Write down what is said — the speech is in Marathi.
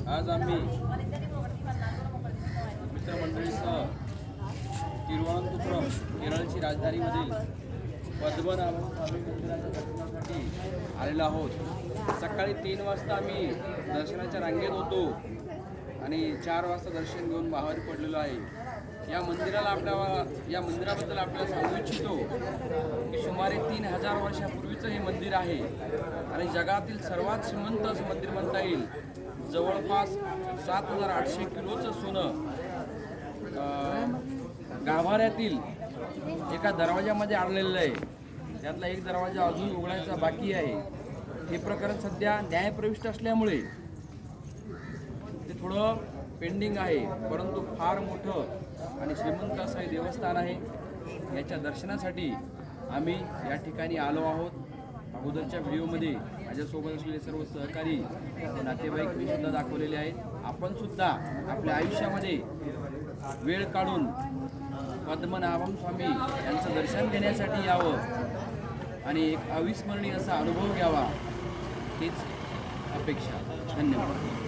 आज आम्ही मित्रमंडळीसह तिरुवनंतपुरम केरळची राजधानीमधील पद्मनाभम स्वामी मंदिराच्या दर्शनासाठी आलेलो आहोत। सकाळी 3 वाजता आम्ही दर्शनाच्या रांगेत होतो आणि 4 वाजता दर्शन घेऊन बाहेर पडलेलो आहे। या मंदिराबद्दल आपल्याला सांगू इच्छितो की सुमारे 3000 वर्षापूर्वीचं हे मंदिर आहे आणि जगातील सर्वात श्रीमंत असं मंदिर म्हणता येईल। जवळपास 7800 किलोचं सोनं गाभाऱ्यातील एका दरवाजामध्ये आणलेलं आहे। त्यातला एक दरवाजा अजून उघडायचा बाकी आहे। हे प्रकरण सध्या न्यायप्रविष्ट असल्यामुळे ते थोडं पेंडिंग आहे, परंतु फार मोठं आणि श्रीमंत असं हे देवस्थान आहे। याच्या दर्शनासाठी आम्ही या ठिकाणी आलो आहोत। अगोदरच्या व्हिडिओमध्ये माझ्यासोबत असलेले सर्व सहकारी नातेवाईक मी सुद्धा दाखवलेले आहेत। आपण सुद्धा आपल्या आयुष्यामध्ये वेळ काढून पद्मनाभम स्वामी यांचं दर्शन घेण्यासाठी यावं आणि एक अविस्मरणीय असा अनुभव घ्यावा हीच अपेक्षा। धन्यवाद।